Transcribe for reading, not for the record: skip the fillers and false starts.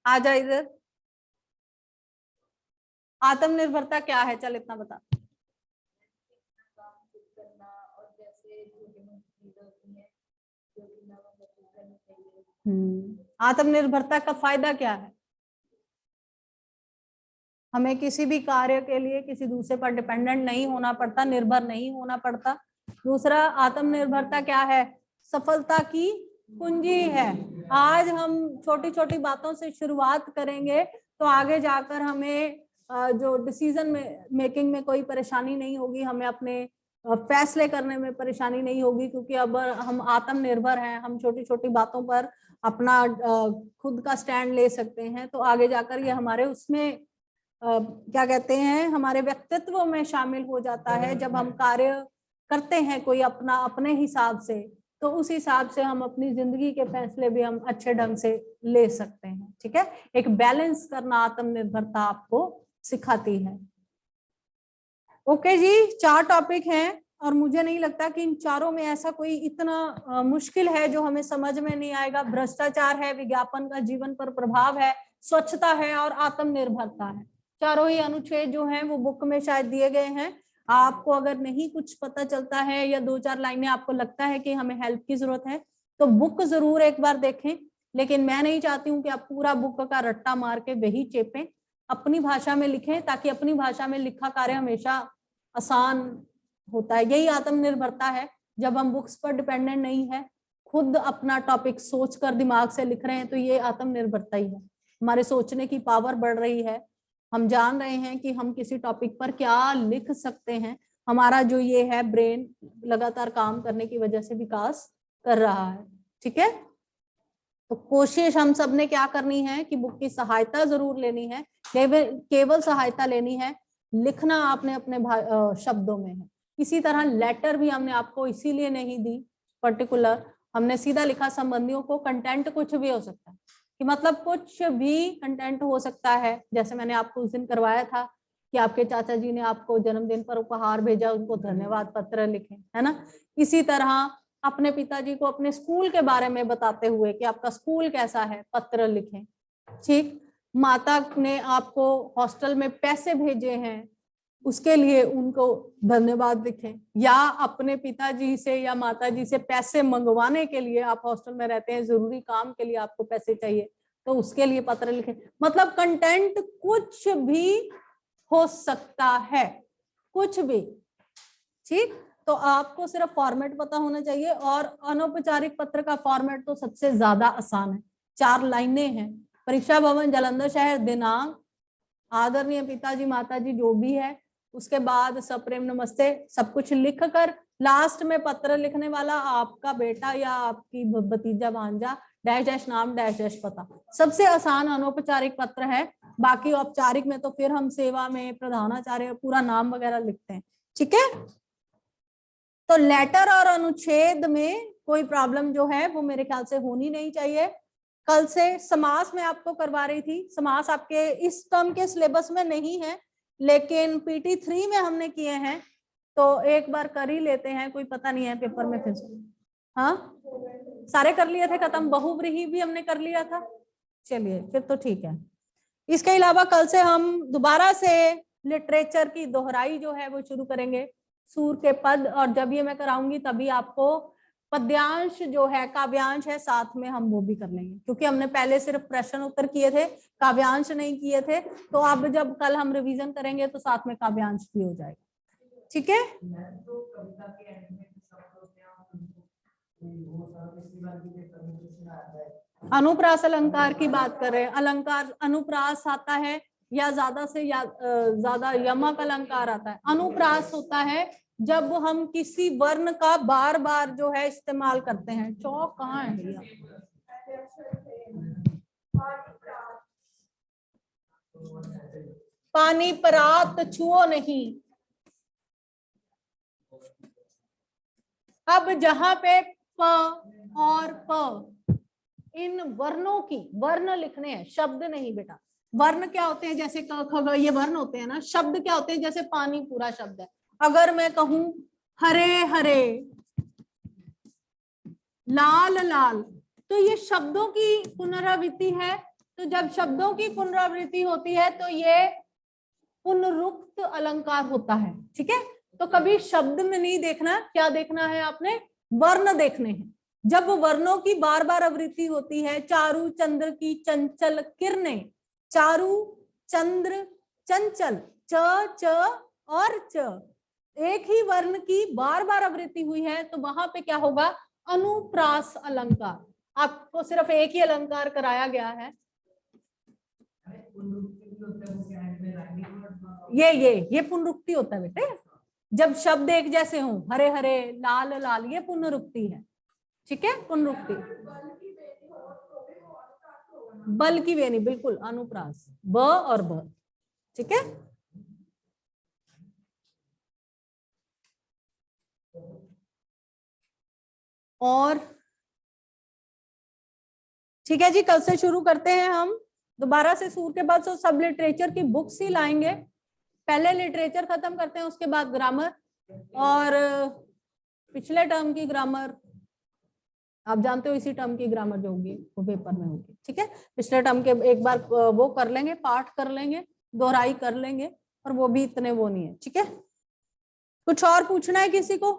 आ जा इधर। आत्मनिर्भरता क्या है, चल इतना बता। आत्मनिर्भरता का फायदा क्या है? हमें किसी भी कार्य के लिए किसी दूसरे पर डिपेंडेंट नहीं होना पड़ता, निर्भर नहीं होना पड़ता। दूसरा, आत्मनिर्भरता क्या है? सफलता की कुंजी है। आज हम छोटी छोटी बातों से शुरुआत करेंगे तो आगे जाकर हमें जो डिसीजन मेकिंग में कोई परेशानी नहीं होगी, हमें अपने फैसले करने में परेशानी नहीं होगी, क्योंकि अब हम आत्मनिर्भर हैं। हम छोटी छोटी बातों पर अपना खुद का स्टैंड ले सकते हैं। तो आगे जाकर ये हमारे उसमें क्या कहते हैं, हमारे व्यक्तित्व में शामिल हो जाता है। जब हम कार्य करते हैं कोई अपना अपने हिसाब से, तो उस हिसाब से हम अपनी जिंदगी के फैसले भी हम अच्छे ढंग से ले सकते हैं। ठीक है, एक बैलेंस करना आत्मनिर्भरता आपको सिखाती है। ओके जी, 4 टॉपिक हैं और मुझे नहीं लगता कि इन चारों में ऐसा कोई इतना मुश्किल है जो हमें समझ में नहीं आएगा। भ्रष्टाचार है, विज्ञापन का जीवन पर प्रभाव है, स्वच्छता है और आत्मनिर्भरता है। चारों ही अनुच्छेद जो हैं वो बुक में शायद दिए गए हैं। आपको अगर नहीं कुछ पता चलता है या 2-4 लाइनें आपको लगता है कि हमें हेल्प की जरूरत है, तो बुक जरूर एक बार देखें। लेकिन मैं नहीं चाहती हूँ कि आप पूरा बुक का रट्टा मार के वही चेपें। अपनी भाषा में लिखें, ताकि अपनी भाषा में लिखा कार्य हमेशा आसान होता है। यही आत्मनिर्भरता है, जब हम बुक्स पर डिपेंडेंट नहीं है, खुद अपना टॉपिक सोचकर दिमाग से लिख रहे हैं, तो ये आत्मनिर्भरता ही है। हमारे सोचने की पावर बढ़ रही है, हम जान रहे हैं कि हम किसी टॉपिक पर क्या लिख सकते हैं। हमारा जो ये है ब्रेन लगातार काम करने की वजह से विकास कर रहा है। ठीक है, तो कोशिश हम सब ने क्या करनी है कि बुक की सहायता जरूर लेनी है। केवल सहायता लेनी है, लिखना आपने अपने शब्दों में है। इसी तरह लेटर भी हमने आपको इसीलिए नहीं दी पर्टिकुलर, हमने सीधा लिखा संबंधियों को। कंटेंट कुछ भी हो सकता है, कि मतलब कुछ भी कंटेंट हो सकता है। जैसे मैंने आपको उस दिन करवाया था कि आपके चाचा जी ने आपको जन्मदिन पर उपहार भेजा, उनको धन्यवाद पत्र लिखे, है ना। इसी तरह अपने पिताजी को अपने स्कूल के बारे में बताते हुए कि आपका स्कूल कैसा है, पत्र लिखें। ठीक, माता ने आपको हॉस्टल में पैसे भेजे हैं, उसके लिए उनको धन्यवाद लिखें। या अपने पिताजी से या माताजी से पैसे मंगवाने के लिए, आप हॉस्टल में रहते हैं, जरूरी काम के लिए आपको पैसे चाहिए, तो उसके लिए पत्र लिखें। मतलब कंटेंट कुछ भी हो सकता है, कुछ भी। ठीक, तो आपको सिर्फ फॉर्मेट पता होना चाहिए। और अनौपचारिक पत्र का फॉर्मेट तो सबसे ज्यादा आसान है, 4 लाइनें हैं। परीक्षा भवन, जालंधर शहर, दिनांक, आदरणीय पिताजी माताजी जो भी है, उसके बाद सप्रेम नमस्ते, सब कुछ लिख कर लास्ट में पत्र लिखने वाला आपका बेटा या आपकी भतीजा भांजा, डैश डैश नाम, डैश डैश पता। सबसे आसान अनौपचारिक पत्र है। बाकी औपचारिक में तो फिर हम सेवा में प्रधानाचार्य पूरा नाम वगैरह लिखते हैं। ठीक है, तो लेटर और अनुच्छेद में कोई प्रॉब्लम जो है वो मेरे ख्याल से होनी नहीं चाहिए। कल से समास में आपको करवा रही थी, समास आपके इस टर्म के सिलेबस में नहीं है, लेकिन पीटी 3 में हमने किए हैं, तो एक बार कर ही लेते हैं, कोई पता नहीं है पेपर में फिर से। हाँ, सारे कर लिए थे खत्म, बहुव्रीहि भी हमने कर लिया था। चलिए फिर तो ठीक है। इसके अलावा कल से हम दोबारा से लिटरेचर की दोहराई जो है वो शुरू करेंगे, सूर के पद। और जब ये मैं कराऊंगी तभी आपको पद्यांश जो है, काव्यांश है, साथ में हम वो भी कर लेंगे, क्योंकि हमने पहले सिर्फ प्रश्न उत्तर किए थे, काव्यांश नहीं किए थे। तो अब जब कल हम रिवीजन करेंगे तो साथ में काव्यांश भी हो जाएगा। ठीक है, अनुप्रास अलंकार की बात कर रहे हैं। अलंकार अनुप्रास आता है या ज्यादा से ज्यादा यमक अलंकार आता है। अनुप्रास होता है जब हम किसी वर्ण का बार बार जो है इस्तेमाल करते हैं। चौक कहाँ है भैया? पानी परात छुओ नहीं। अब जहां पे प और प, इन वर्णों की, वर्ण लिखने हैं, शब्द नहीं बेटा। वर्ण क्या होते हैं? जैसे क ख ग, ये वर्ण होते हैं ना। शब्द क्या होते हैं? जैसे पानी पूरा शब्द है। अगर मैं कहूं हरे हरे, लाल लाल, तो ये शब्दों की पुनरावृत्ति है, तो जब शब्दों की पुनरावृत्ति होती है तो ये पुनरुक्त अलंकार होता है। ठीक है, तो कभी शब्द में नहीं देखना, क्या देखना है आपने, वर्ण देखने हैं। जब वर्णों की बार बार आवृत्ति होती है, चारु चंद्र की चंचल किरणें, चारु चंद्र चंचल, च च और च, एक ही वर्ण की बार बार आवृत्ति हुई है तो वहां पे क्या होगा, अनुप्रास अलंकार। आपको सिर्फ एक ही अलंकार कराया गया है। ये पुनरुक्ति होता है बेटे, जब शब्द एक जैसे हों, हरे हरे लाल लाल, ये पुनरुक्ति है। ठीक है, पुनरुक्ति। बल की वेनी, बिल्कुल अनुप्रास, ब और ब। ठीक है, और ठीक है जी, कल से शुरू करते हैं हम दोबारा से सूर के बाद। तो सब लिटरेचर की बुक्स ही लाएंगे, पहले लिटरेचर खत्म करते हैं, उसके बाद ग्रामर, और पिछले टर्म की ग्रामर आप जानते हो, इसी टर्म की ग्रामर जो होगी वो पेपर में होगी। ठीक है, पिछले टर्म के एक बार वो कर लेंगे, पाठ कर लेंगे, दोहराई कर लेंगे, और वो भी इतने वो नहीं है। ठीक है, कुछ और पूछना है किसी को?